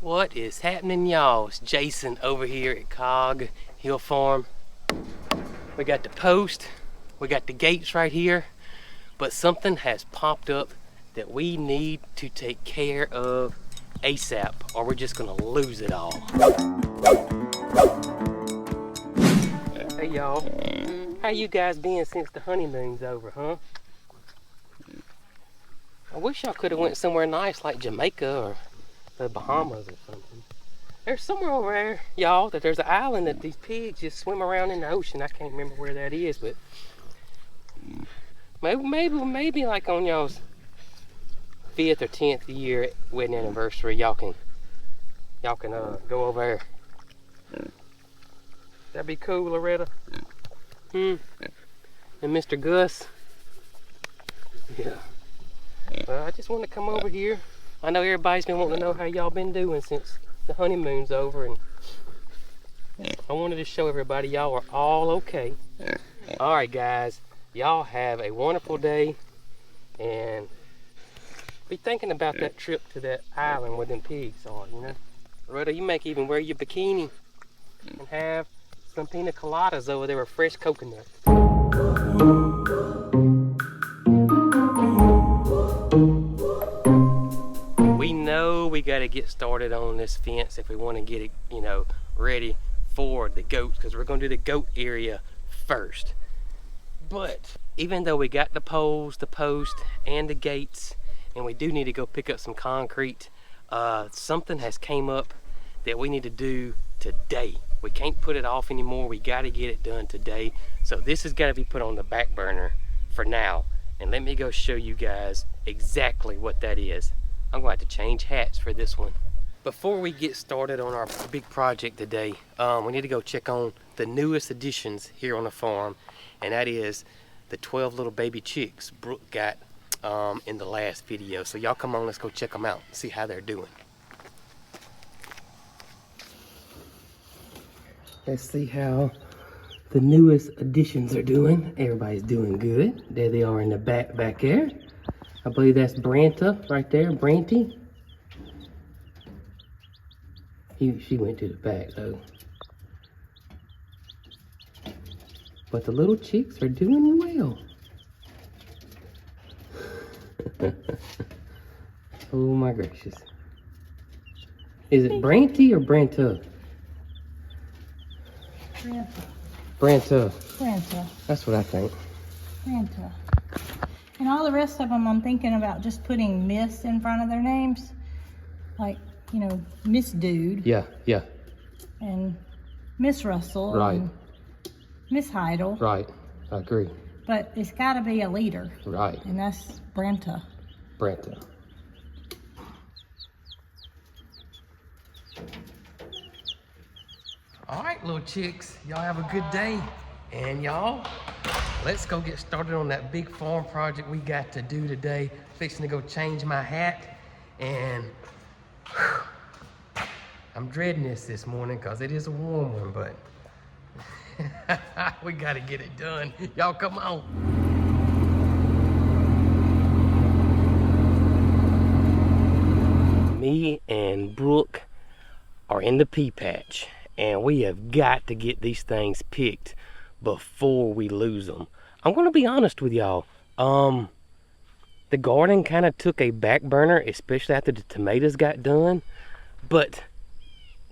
What is happening, y'all? It's Jason over here at Cog Hill Farm. We got the post, we got the gates right here, but something has popped up that we need to take care of ASAP, or we're just gonna lose it all. Hey y'all, how you guys been since the honeymoon's over, huh? I wish y'all could have went somewhere nice like Jamaica or the Bahamas or something. There's somewhere over there, y'all, that there's an island that these pigs just swim around in the ocean. I can't remember where that is, but maybe like on y'all's 5th or 10th year wedding anniversary, y'all can go over there. That'd be cool, Loretta. And Mr. Gus. Yeah. Well, I just wanted to come over here. I know everybody's been wanting to know how y'all been doing since the honeymoon's over, and I wanted to show everybody y'all are all okay. All right, guys, y'all have a wonderful day, and be thinking about that trip to that island where them pigs are, you know. Loretta, you make even wear your bikini and have some pina coladas over there with fresh coconut. We know we got to get started on this fence if we want to get it, you know, ready for the goats, because we're going to do the goat area first. But even though we got the poles, the post, and the gates, and we do need to go pick up some concrete, something has came up that we need to do today. We can't put it off anymore. We got to get it done today. So this has got to be put on the back burner for now. And let me go show you guys exactly what that is. I'm going to have to change hats for this one. Before we get started on our big project today, we need to go check on the newest additions here on the farm, and that is the 12 little baby chicks Brooke got in the last video. So y'all come on, let's go check them out, see how they're doing. Let's see how the newest additions are doing. Everybody's doing good. There they are in the back there. I believe that's Branta right there, Branty. She went to the back though. But the little chicks are doing well. Oh my gracious. Is it Branty or Branta? Branta. Branta. That's what I think. Branta. And all the rest of them, I'm thinking about just putting Miss in front of their names. Like, you know, Miss Dude. Yeah. And Miss Russell. Right. And Miss Heidel. Right. I agree. But it's got to be a leader. Right. And that's Branta. Branta. All right, little chicks, y'all have a good day. And y'all, let's go get started on that big farm project we got to do today. Fixing to go change my hat, and I'm dreading this morning because it is a warm one, but we got to get it done. Y'all come on. Me and Brooke are in the pea patch, and we have got to get these things picked before we lose them. I'm gonna be honest with y'all. The garden kind of took a back burner, especially after the tomatoes got done, but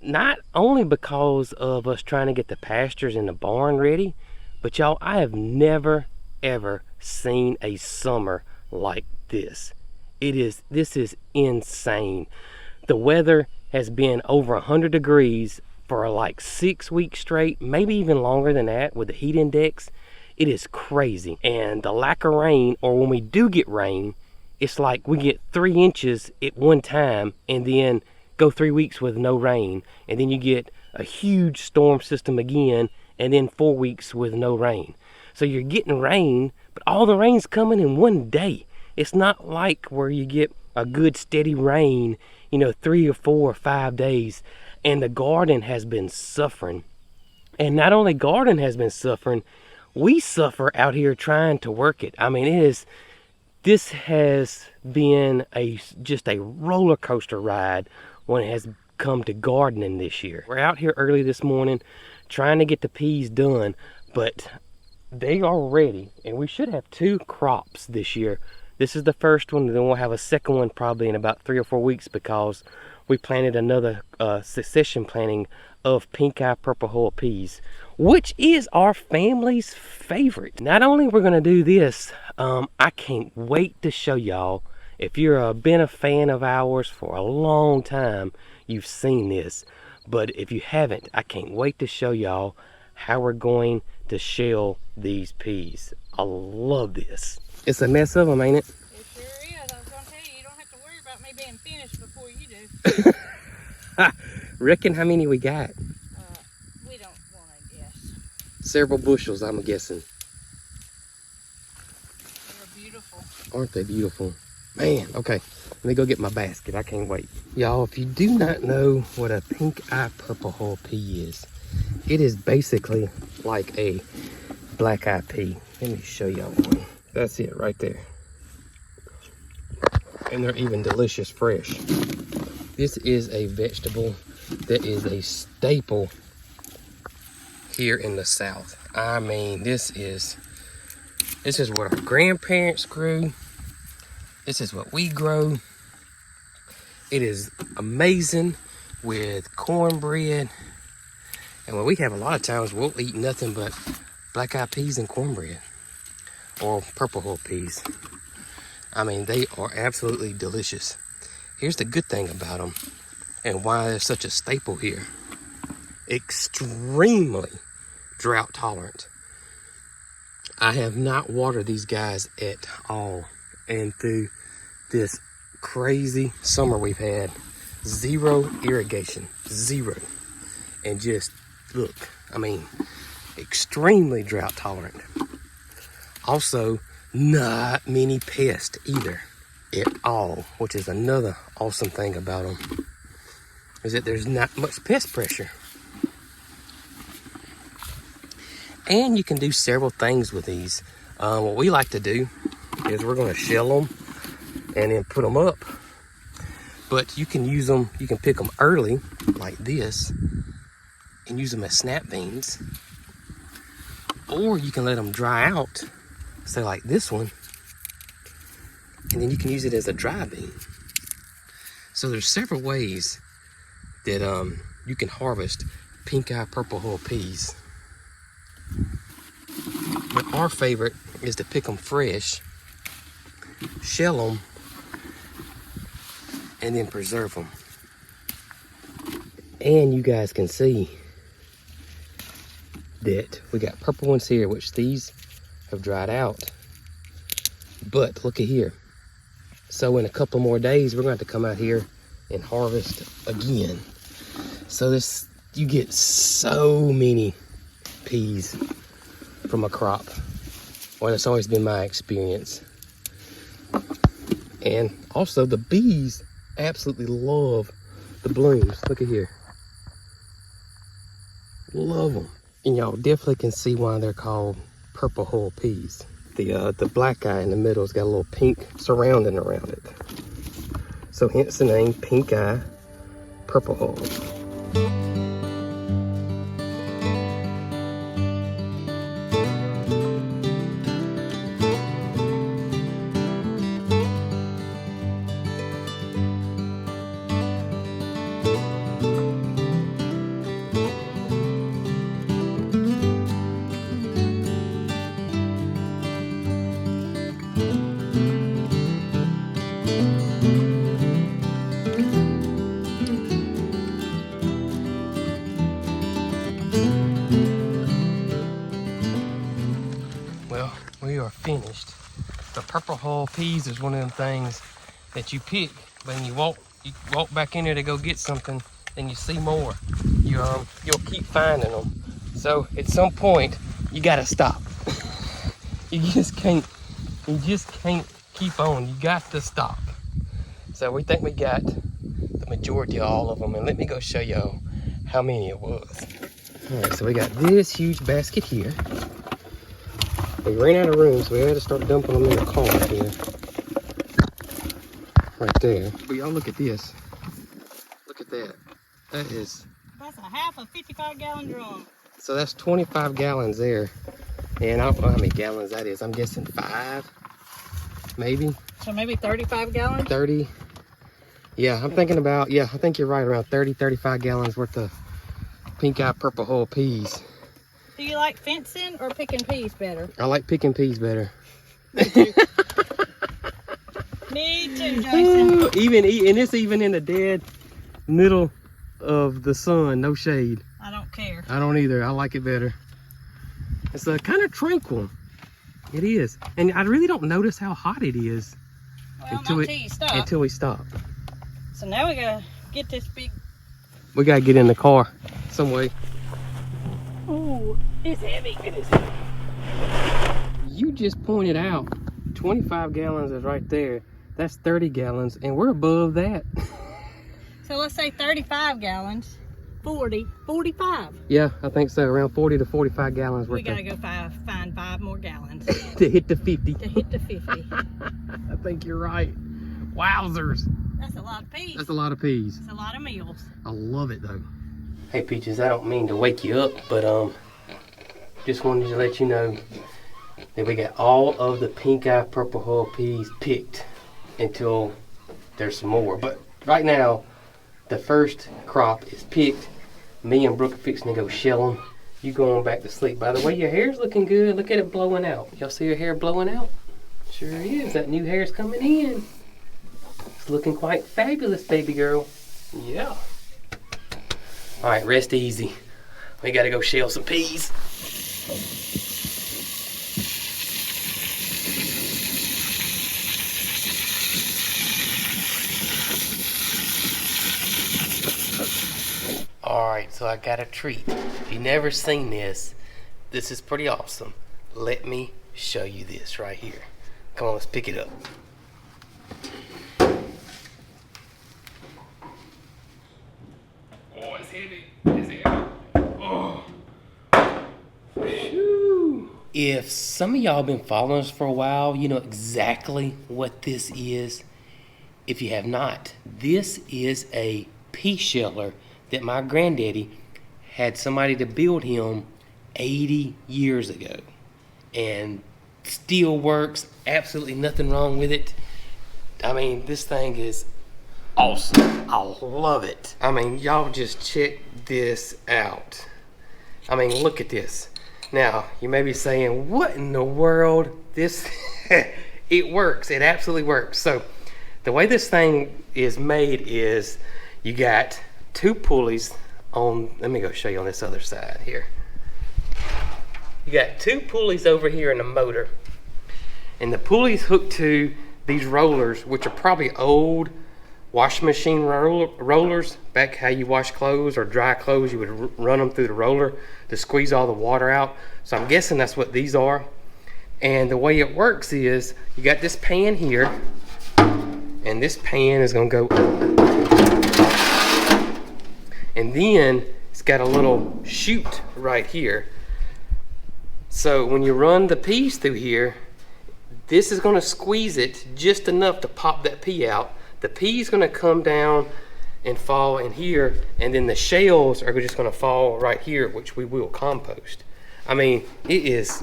not only because of us trying to get the pastures in the barn ready, but y'all, I have never ever seen a summer like this. This is insane. The weather has been over 100 degrees for like 6 weeks straight, maybe even longer than that with the heat index. It is crazy. And the lack of rain, or when we do get rain, it's like we get 3 inches at one time and then go 3 weeks with no rain. And then you get a huge storm system again, and then 4 weeks with no rain. So you're getting rain, but all the rain's coming in one day. It's not like where you get a good steady rain, you know, 3 or 4 or 5 days. And the garden has been suffering. And not only garden has been suffering, we suffer out here trying to work it. I mean, this has been just a roller coaster ride when it has come to gardening this year. We're out here early this morning trying to get the peas done, but they are ready, and we should have 2 crops this year. This is the first one, and then we'll have a second one probably in about 3 or 4 weeks, because we planted another succession planting of pink eye purple hull peas, which is our family's favorite. Not only we're gonna do this, I can't wait to show y'all. If you've been a fan of ours for a long time, you've seen this, but if you haven't, I can't wait to show y'all how we're going to shell these peas. I love this. It's a mess of them, ain't it? It sure is. I was going to tell you, you don't have to worry about me being finished before you do. Reckon how many we got? We don't want to guess. Several bushels, I'm guessing. They're beautiful. Aren't they beautiful? Man, okay. Let me go get my basket. I can't wait. Y'all, if you do not know what a pink eye purple hull pea is, it is basically like a black eye pea. Let me show y'all one. That's it right there. And they're even delicious fresh. This is a vegetable that is a staple here in the South. I mean, this is what our grandparents grew. This is what we grow. It is amazing with cornbread. And when we have a lot of times, we'll eat nothing but black eyed peas and cornbread, or purple hull peas. I mean, they are absolutely delicious. Here's the good thing about them, and why they're such a staple here. Extremely drought tolerant. I have not watered these guys at all. And through this crazy summer we've had, 0 irrigation, 0. And just look, I mean, extremely drought tolerant. Also, not many pests either at all, which is another awesome thing about them, is that there's not much pest pressure. And you can do several things with these. What we like to do is we're going to shell them and then put them up. But you can use them, you can pick them early like this and use them as snap beans. Or you can let them dry out, say like this one, and then you can use it as a dry bean. So there's several ways that you can harvest pink eye purple hull peas. But our favorite is to pick them fresh, shell them, and then preserve them. And you guys can see that we got purple ones here, which these have dried out. But look at here. So in a couple more days, we're going to have to come out here and harvest again. So this, you get so many peas from a crop. Well, that's always been my experience. And also the bees absolutely love the blooms. Look at here. Love them. And y'all definitely can see why they're called purple hull peas. The black eye in the middle has got a little pink surrounding around it. So hence the name pink eye purple hull. Well, we are finished. The purple hull peas is one of them things that you pick, but when you walk back in there to go get something, and you see more. You'll keep finding them. So at some point, you gotta stop. You just can't keep on. You got to stop. So we think we got the majority of all of them, and let me go show y'all how many it was. All right, so we got this huge basket here. We ran out of room, so we had to start dumping them in the car here. Right there. But y'all look at this. Look at That is. That's a half a 55-gallon drum. So that's 25 gallons there. And I don't know how many gallons that is. I'm guessing 5, maybe. So maybe 35 gallons? 30. Yeah, I'm thinking about, yeah, I think you're right, around 30, 35 gallons worth of pink eye purple hull peas. Do you like fencing or picking peas better? I like picking peas better. Me too. Me too, Jason. And it's even in the dead middle of the sun, no shade. I don't care. I don't either. I like it better. It's kind of tranquil. It is. And I really don't notice how hot it is until we stop. So now we gotta get this big. We gotta get in the car some way. Ooh, it's heavy. It is heavy. You just pointed out 25 gallons is right there. That's 30 gallons, and we're above that. So let's say 35 gallons, 40, 45. Yeah, I think so. Around 40 to 45 gallons worth. We gotta go find 5 more gallons. To hit the 50. To hit the 50. I think you're right. Wowzers. That's a lot of peas. That's a lot of peas. That's a lot of meals. I love it though. Hey Peaches, I don't mean to wake you up, but just wanted to let you know that we got all of the pink eye purple hull peas picked until there's some more. But right now, the first crop is picked. Me and Brooke are fixing to go shell them. You going back to sleep. By the way, your hair's looking good. Look at it blowing out. Y'all see your hair blowing out? Sure is. That new hair's coming in. It's looking quite fabulous, baby girl. Yeah. All right, rest easy. We gotta go shell some peas. All right, so I got a treat. If you've never seen this, this is pretty awesome. Let me show you this right here. Come on, let's pick it up. Oh, it's heavy. It's heavy. Oh. Whew. If some of y'all been following us for a while, you know exactly what this is. If you have not, this is a pea sheller that my granddaddy had somebody to build him 80 years ago. And still works, absolutely nothing wrong with it. I mean, this thing is awesome. I love it. I mean, y'all just check this out. I mean, look at this. Now, you may be saying, what in the world? This, it works. It absolutely works. So, the way this thing is made is you got 2 pulleys on, let me go show you on this other side here. You got 2 pulleys over here in the motor. And the pulleys hooked to these rollers, which are probably old washing machine rollers. Back how you wash clothes or dry clothes, you would run them through the roller to squeeze all the water out. So I'm guessing that's what these are. And the way it works is you got this pan here, and this pan is gonna go up. And then it's got a little chute right here. So when you run the peas through here, this is gonna squeeze it just enough to pop that pea out. The pea is gonna come down and fall in here, and then the shells are just gonna fall right here, which we will compost. I mean, it is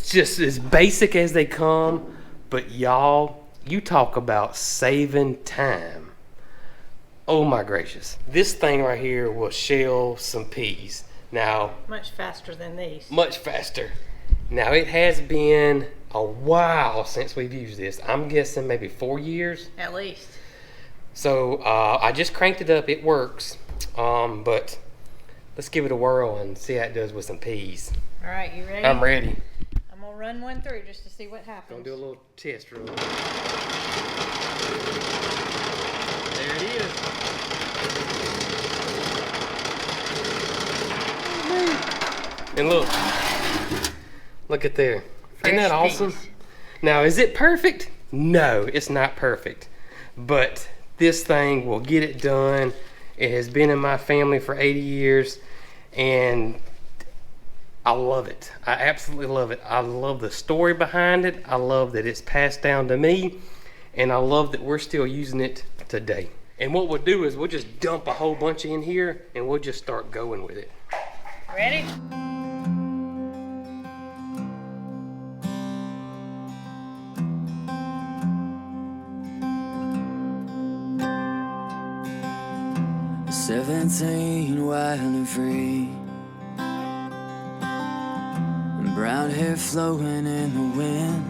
just as basic as they come, but y'all, you talk about saving time. Oh my gracious. This thing right here will shell some peas. Now, Much faster than these. much faster. Now, it has been a while since we've used this. I'm guessing maybe 4 years. At least. So I just cranked it up. It works. But let's give it a whirl and see how it does with some peas. All right, you ready? I'm ready. I'm gonna run one through just to see what happens. Gonna do a little test run. There it is. And look at there. Isn't that awesome? Now, is it perfect? No, it's not perfect. But this thing will get it done. It has been in my family for 80 years, and I love it. I absolutely love it. I love the story behind it. I love that it's passed down to me, and I love that we're still using it today. And what we'll do is we'll just dump a whole bunch in here and we'll just start going with it. Ready? "17, wild and free, and brown hair flowing in the wind,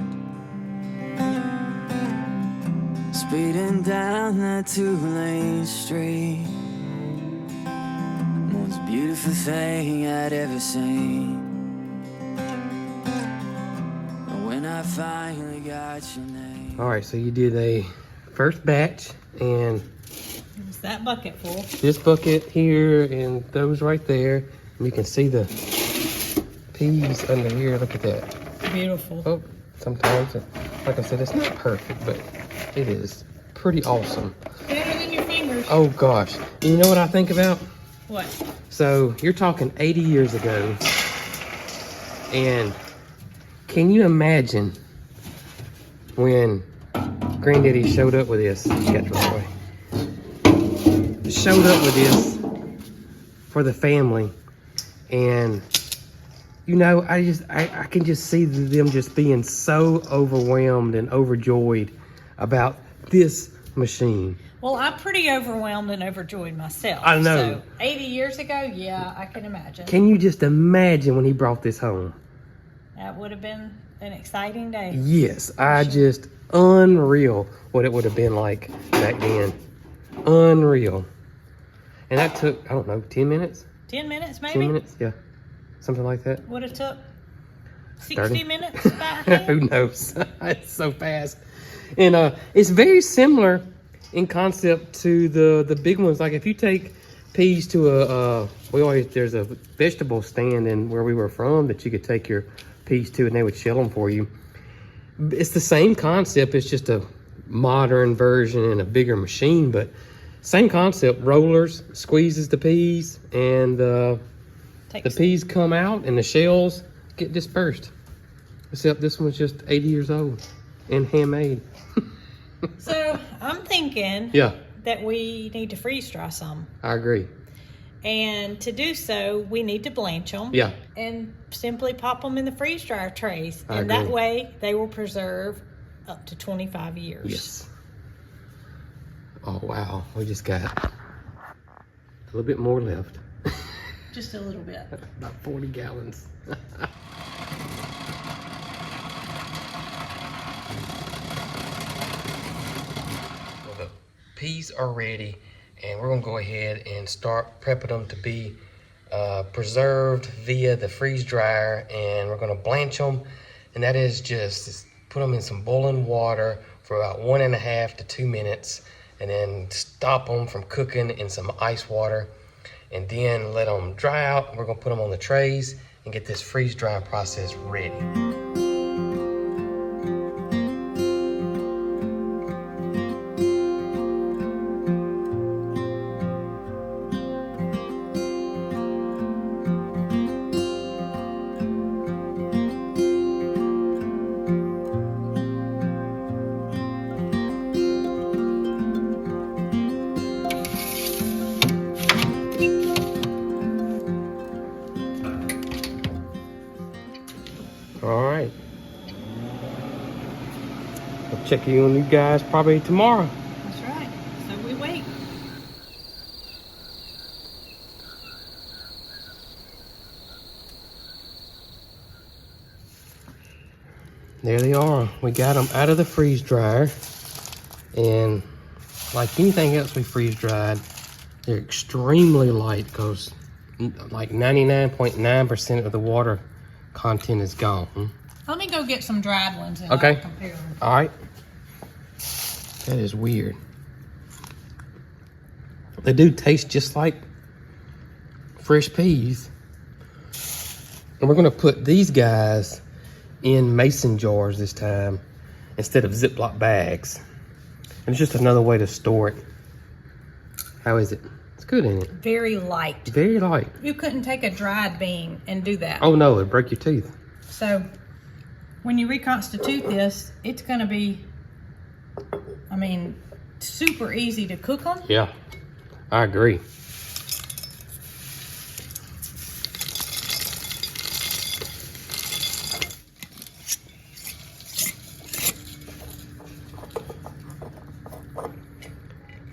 speeding down that two-lane street, most beautiful thing I'd ever seen. And when I finally got your name." All right, so you did a first batch, and It was that bucket full. this bucket here and those right there. And you can see the peas under here. Look at that. Beautiful. Oh, sometimes, like I said, it's not perfect, but it is pretty awesome. Better than your fingers. Oh gosh, you know what I think about? What? So you're talking 80 years ago, and can you imagine when Granddaddy showed up with this? Got the wrong way. Showed up with this for the family, and you know, I can just see them just being so overwhelmed and overjoyed about this machine. Well, I'm pretty overwhelmed and overjoyed myself. I know. So 80 years ago, yeah, I can imagine. Can you just imagine when he brought this home? That would have been an exciting day. Yes, just unreal what it would have been like back then. Unreal. And that took, I don't know, 10 minutes? 10 minutes, 10 maybe? minutes? Yeah. Something like that. Would have took 60 30? minutes about here. Who knows? It's so fast. And it's very similar in concept to the big ones. Like if you take peas to there's a vegetable stand in where we were from that you could take your peas to and they would shell them for you. It's the same concept. It's just a modern version and a bigger machine, but same concept. Rollers squeezes the peas, and the peas come out and the shells get dispersed. Except this one's just 80 years old and handmade. So I'm thinking Yeah, that we need to freeze dry some. I agree. And to do so, we need to blanch them. Yeah. And simply pop them in the freeze dryer trays. I And that agree. way they will preserve up to 25 years. Yes. Oh, wow. We just got a little bit more left. Just a little bit. About 40 gallons. Well, the peas are ready, and we're gonna go ahead and start prepping them to be preserved via the freeze dryer, and we're gonna blanch them, and that is just put them in some boiling water for about 1.5 to 2 minutes, and then stop them from cooking in some ice water, and then let them dry out. We're gonna put them on the trays and get this freeze drying process ready. All right. I'll check in on you guys probably tomorrow. That's right. So we wait. There they are. We got them out of the freeze dryer. And like anything else we freeze dried, they're extremely light because like 99.9% of the water content is gone. Let me go get some dried ones and Okay. I'll compare them. All right. That is weird. They do taste just like fresh peas. And we're gonna put these guys in mason jars this time instead of Ziploc bags. And it's just another way to store it. How is it? It's good, ain't it? Very light. Very light. You couldn't take a dried bean and do that. Oh no, it'd break your teeth. So when you reconstitute this, it's going to be, I mean, super easy to cook them. Yeah, I agree.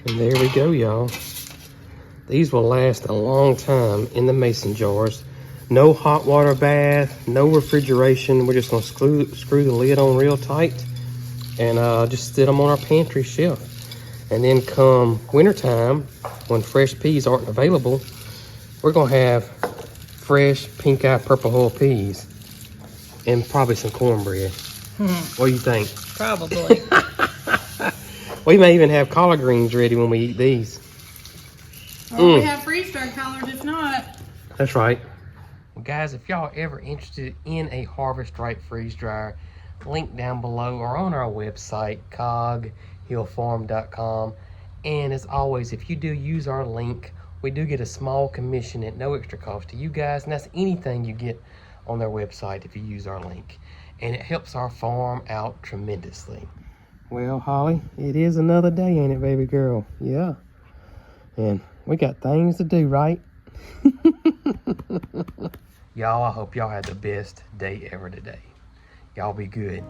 And there we go, y'all. These will last a long time in the mason jars. No hot water bath, no refrigeration. We're just gonna screw the lid on real tight and just sit them on our pantry shelf. And then come wintertime, when fresh peas aren't available, we're gonna have fresh pink-eye purple hull peas and probably some cornbread. What do you think? Probably. We may even have collard greens ready when we eat these. Or we have freeze-dried collards if not. That's right. Well, guys, if y'all ever interested in a Harvest Right freeze dryer, link down below or on our website, coghillfarm.com. And as always, if you do use our link, we do get a small commission at no extra cost to you guys, and that's anything you get on their website if you use our link. And it helps our farm out tremendously. Well, Holly, it is another day, ain't it, baby girl? Yeah. And we got things to do, right? Y'all, I hope y'all had the best day ever today. Y'all be good.